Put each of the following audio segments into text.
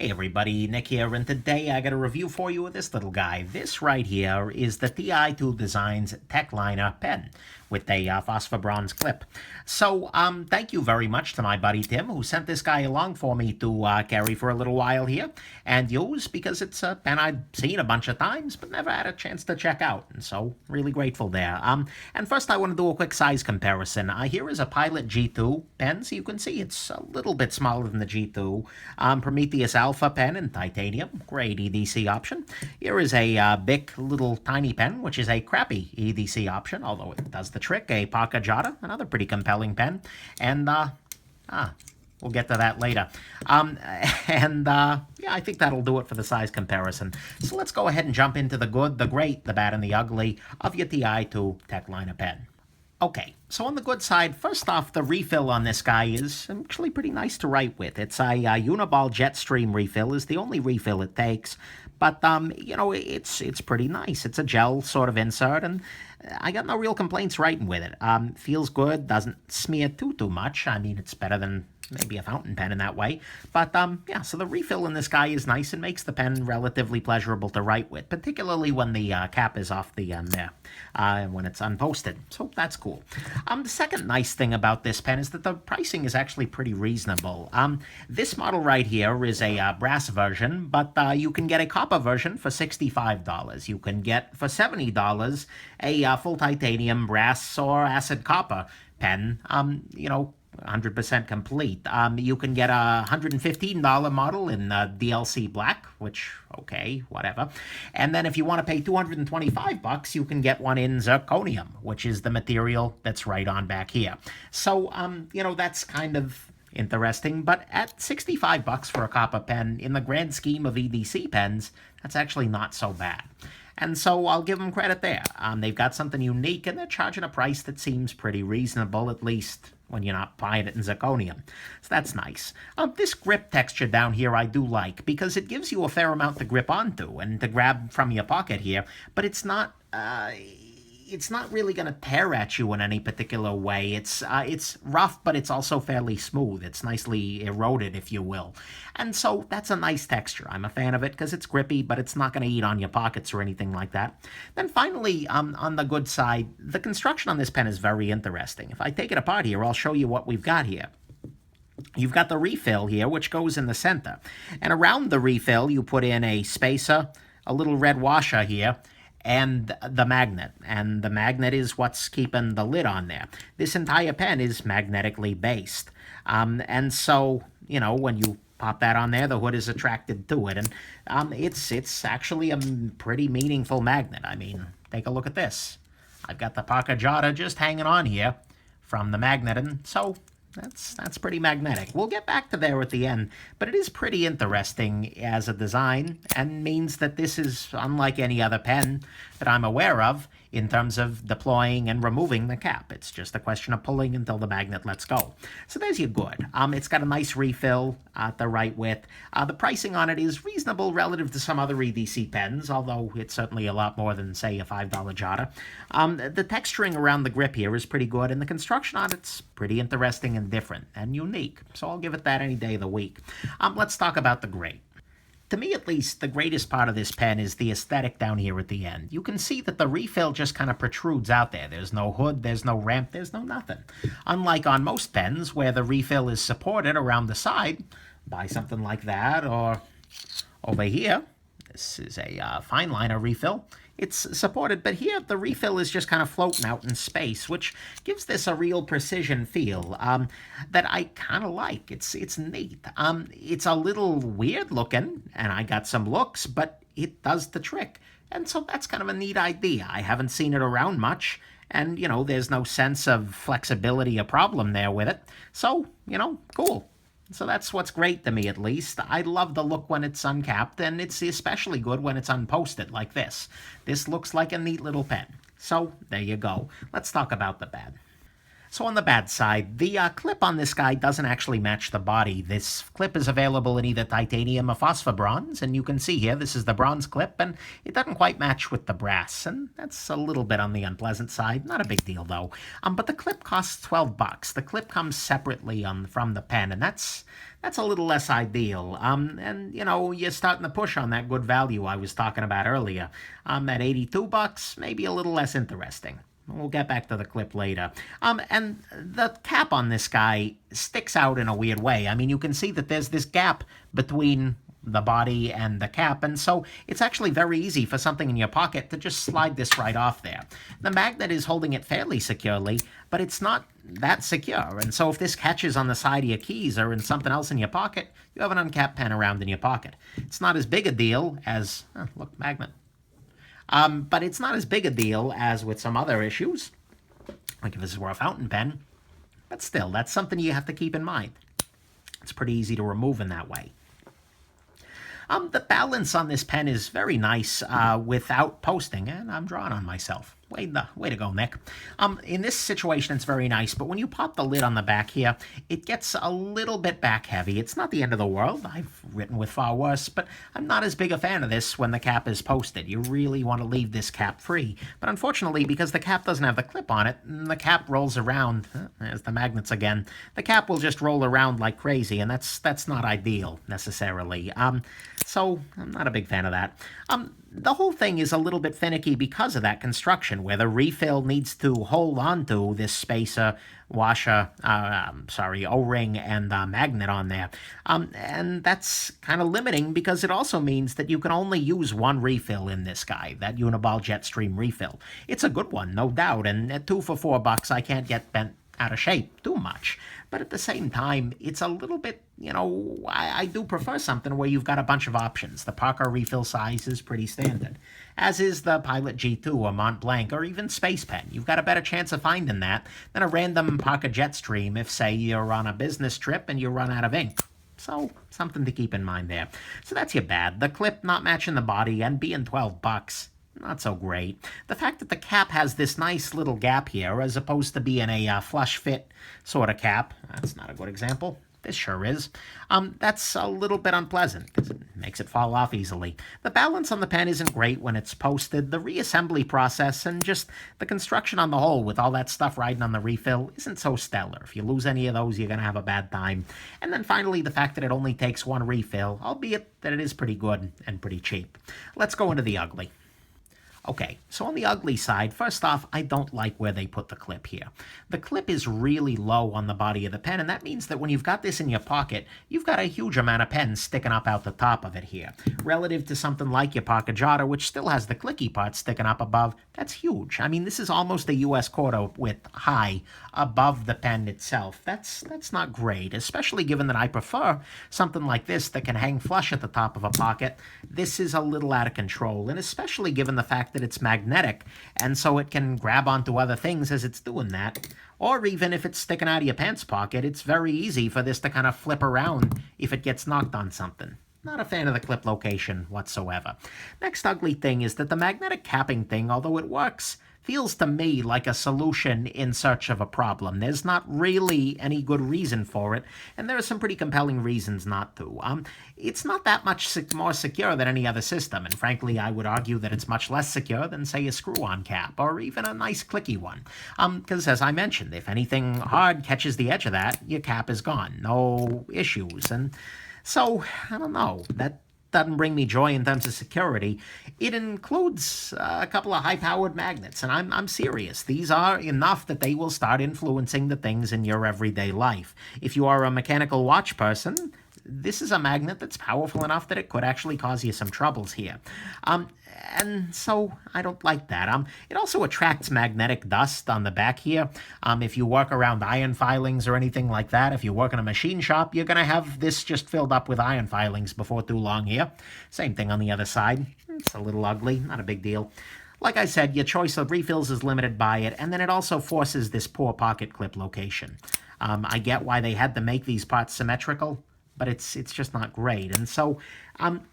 Hey everybody, Nick here, and today I got a review for you of this little guy. This right here is the Ti2 Designs Techliner pen with a phosphor bronze clip. So, thank you very much to my buddy Tim, who sent this guy along for me to carry for a little while here and use, because it's a pen I'd seen a bunch of times but never had a chance to check out, and so really grateful there. And first I want to do a quick size comparison. Here is a Pilot G2 pen, so you can see it's a little bit smaller than the G2. Prometheus Alpha pen in titanium, great EDC option. Here is a Bic little tiny pen, which is a crappy EDC option, although it does the trick. A Pocket Jada, another pretty compelling pen, and we'll get to that later. Yeah, I think that'll do it for the size comparison. So let's go ahead and jump into the good, the great, the bad, and the ugly of your Ti2 Techliner pen. Okay, so on the good side, first off, the refill on this guy is actually pretty nice to write with. It's a Uniball Jetstream refill, is the only refill it takes. But, you know, it's pretty nice. It's a gel sort of insert, and I got no real complaints writing with it. Feels good, doesn't smear too much. I mean, it's better than maybe a fountain pen in that way. But, yeah, so the refill in this guy is nice and makes the pen relatively pleasurable to write with, particularly when the cap is off the end there, when it's unposted. So that's cool. The second nice thing about this pen is that the pricing is actually pretty reasonable. This model right here is a brass version, but you can get a copper version for $65. You can get, for $70, a full titanium brass or acid copper pen, you know, 100% complete. You can get a $115 model in DLC black, which, okay, whatever. And then if you want to pay $225, you can get one in zirconium, which is the material that's right on back here. So, you know, that's kind of interesting, but at $65 for a copper pen, in the grand scheme of EDC pens, that's actually not so bad. And so I'll give them credit there. They've got something unique, and they're charging a price that seems pretty reasonable, at least when you're not buying it in zirconium. So that's nice. This grip texture down here I do like, because it gives you a fair amount to grip onto and to grab from your pocket here, but it's not really going to tear at you in any particular way. It's rough, but it's also fairly smooth. It's nicely eroded, if you will. And so that's a nice texture. I'm a fan of it because it's grippy, but it's not going to eat on your pockets or anything like that. Then finally, on the good side, the construction on this pen is very interesting. If I take it apart here, I'll show you what we've got here. You've got the refill here, which goes in the center. And around the refill, you put in a spacer, a little red washer here, and the magnet. And the magnet is what's keeping the lid on there. This entire pen is magnetically based. And so, you know, when you pop that on there, the hood is attracted to it. And it's actually a pretty meaningful magnet. I mean, take a look at this. I've got the Pocket Jada just hanging on here from the magnet, and so that's pretty magnetic. We'll get back to there at the end, but it is pretty interesting as a design, and means that this is unlike any other pen that I'm aware of in terms of deploying and removing the cap. It's just a question of pulling until the magnet lets go. So there's your good. It's got a nice refill at the right width. The pricing on it is reasonable relative to some other EDC pens, although it's certainly a lot more than, say, a $5 Jada. The texturing around the grip here is pretty good, and the construction on it's pretty interesting and different and unique. So I'll give it that any day of the week. Let's talk about the great. To me, at least, the greatest part of this pen is the aesthetic down here at the end. You can see that the refill just kind of protrudes out there. There's no hood, there's no ramp, there's no nothing. Unlike on most pens, where the refill is supported around the side by something like that, or over here, this is a fine liner refill. It's supported, but here the refill is just kind of floating out in space, which gives this a real precision feel that I kind of like. It's neat. It's a little weird looking, and I got some looks, but it does the trick. And so that's kind of a neat idea. I haven't seen it around much, and, you know, there's no sense of flexibility or problem there with it. So, you know, cool. So that's what's great to me, at least. I love the look when it's uncapped, and it's especially good when it's unposted like this. This looks like a neat little pen. So there you go. Let's talk about the bad. So on the bad side, the clip on this guy doesn't actually match the body. This clip is available in either titanium or phosphor bronze, and you can see here, this is the bronze clip, and it doesn't quite match with the brass, and that's a little bit on the unpleasant side. Not a big deal, though. But the clip costs $12. The clip comes separately from the pen, and that's that's a little less ideal. And you know, you're starting to push on that good value I was talking about earlier. At 82 bucks, maybe a little less interesting. We'll get back to the clip later. And the cap on this guy sticks out in a weird way. I mean, you can see that there's this gap between the body and the cap, and so it's actually very easy for something in your pocket to just slide this right off there. The magnet is holding it fairly securely, but it's not that secure, and so if this catches on the side of your keys or in something else in your pocket, you have an uncapped pen around in your pocket. It's not as big a deal as, look, magnet. But it's not as big a deal as with some other issues, like if this were a fountain pen, but still, that's something you have to keep in mind. It's pretty easy to remove in that way. The balance on this pen is very nice without posting, and I'm drawing on myself. Way to go, Nick. In this situation, it's very nice, but when you pop the lid on the back here, it gets a little bit back heavy. It's not the end of the world. I've written with far worse, but I'm not as big a fan of this when the cap is posted. You really want to leave this cap free. But unfortunately, because the cap doesn't have the clip on it, the cap rolls around. There's the magnets again. The cap will just roll around like crazy, and that's not ideal, necessarily. So I'm not a big fan of that. The whole thing is a little bit finicky because of that construction, where the refill needs to hold on to this spacer, washer, O-ring, and magnet on there. And that's kind of limiting because it also means that you can only use one refill in this guy, that Uniball Jetstream refill. It's a good one, no doubt, and at 2 for $4, I can't get bent out of shape too much. But at the same time, it's a little bit, you know, I do prefer something where you've got a bunch of options. The Parker refill size is pretty standard, as is the Pilot G2 or Mont Blanc or even Space Pen. You've got a better chance of finding that than a random Parker Jetstream if, say, you're on a business trip and you run out of ink. So, something to keep in mind there. So that's your bad. The clip not matching the body and being 12 bucks. Not so great. The fact that the cap has this nice little gap here, as opposed to being a flush fit sort of cap, that's not a good example. This sure is. That's a little bit unpleasant because it makes it fall off easily. The balance on the pen isn't great when it's posted. The reassembly process and just the construction on the whole with all that stuff riding on the refill isn't so stellar. If you lose any of those, you're going to have a bad time. And then finally, the fact that it only takes one refill, albeit that it is pretty good and pretty cheap. Let's go into the ugly. Okay, so on the ugly side, first off, I don't like where they put the clip here. The clip is really low on the body of the pen, and that means that when you've got this in your pocket, you've got a huge amount of pen sticking up out the top of it here. Relative to something like your Pocket Jotter, which still has the clicky part sticking up above, that's huge. I mean, this is almost a US quarter width high above the pen itself. That's not great, especially given that I prefer something like this that can hang flush at the top of a pocket. This is a little out of control, and especially given the fact that it's magnetic, and so it can grab onto other things as it's doing that. Or even if it's sticking out of your pants pocket, it's very easy for this to kind of flip around if it gets knocked on something. Not a fan of the clip location whatsoever. Next ugly thing is that the magnetic capping thing, although it works, feels to me like a solution in search of a problem. There's not really any good reason for it, and there are some pretty compelling reasons not to. It's not that much more secure than any other system, and frankly, I would argue that it's much less secure than, say, a screw-on cap, or even a nice clicky one. Because, as I mentioned, if anything hard catches the edge of that, your cap is gone. No issues. And so, I don't know, that doesn't bring me joy in terms of security. It includes a couple of high-powered magnets, and I'm serious. These are enough that they will start influencing the things in your everyday life. If you are a mechanical watch person, this is a magnet that's powerful enough that it could actually cause you some troubles here. And so I don't like that. It also attracts magnetic dust on the back here. If you work around iron filings or anything like that, if you work in a machine shop, you're going to have this just filled up with iron filings before too long here. Same thing on the other side. It's a little ugly, not a big deal. Like I said, your choice of refills is limited by it, and then it also forces this poor pocket clip location. I get why they had to make these parts symmetrical, but it's just not great. And so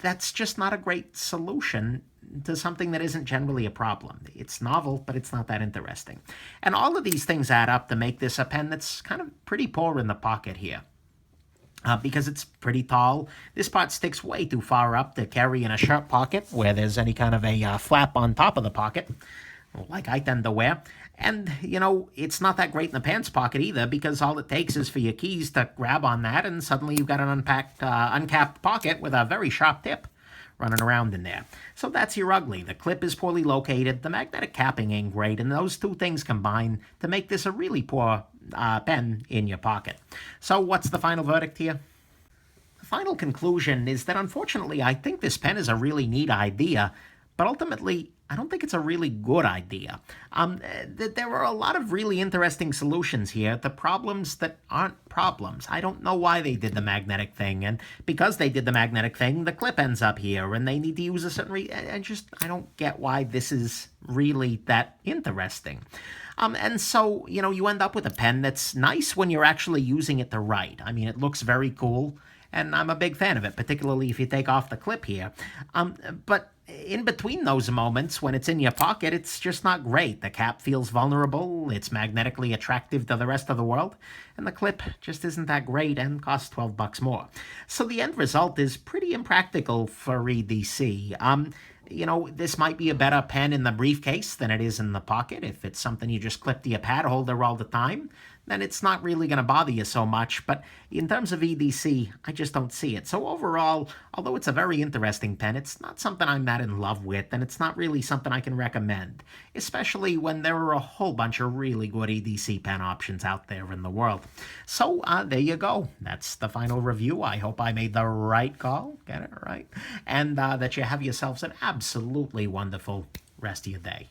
that's just not a great solution to something that isn't generally a problem. It's novel, but it's not that interesting. And all of these things add up to make this a pen that's kind of pretty poor in the pocket here. Because it's pretty tall. This part sticks way too far up to carry in a shirt pocket where there's any kind of a flap on top of the pocket, like I tend to wear. And, it's not that great in the pants pocket either, because all it takes is for your keys to grab on that, and suddenly you've got an uncapped pocket with a very sharp tip running around in there. So that's your ugly. The clip is poorly located, the magnetic capping ain't great, and those two things combine to make this a really poor pen in your pocket. So what's the final verdict here? The final conclusion is that unfortunately I think this pen is a really neat idea, but ultimately I don't think it's a really good idea. There are a lot of really interesting solutions here to problems that aren't problems. I don't know why they did the magnetic thing, and because they did the magnetic thing, the clip ends up here, and they need to use a certain I don't get why this is really that interesting. And so, you end up with a pen that's nice when you're actually using it to write. I mean, it looks very cool, and I'm a big fan of it, particularly if you take off the clip here. But in between those moments, when it's in your pocket, it's just not great. The cap feels vulnerable, it's magnetically attractive to the rest of the world, and the clip just isn't that great and costs 12 bucks more. So the end result is pretty impractical for EDC. This might be a better pen in the briefcase than it is in the pocket. If it's something you just clip to your pad holder all the time, then it's not really going to bother you so much. But in terms of EDC, I just don't see it. So overall, although it's a very interesting pen, it's not something I'm that in love with, and it's not really something I can recommend, especially when there are a whole bunch of really good EDC pen options out there in the world. So there you go. That's the final review. I hope I made the right call. Get it right? And that you have yourselves an absolutely wonderful rest of your day.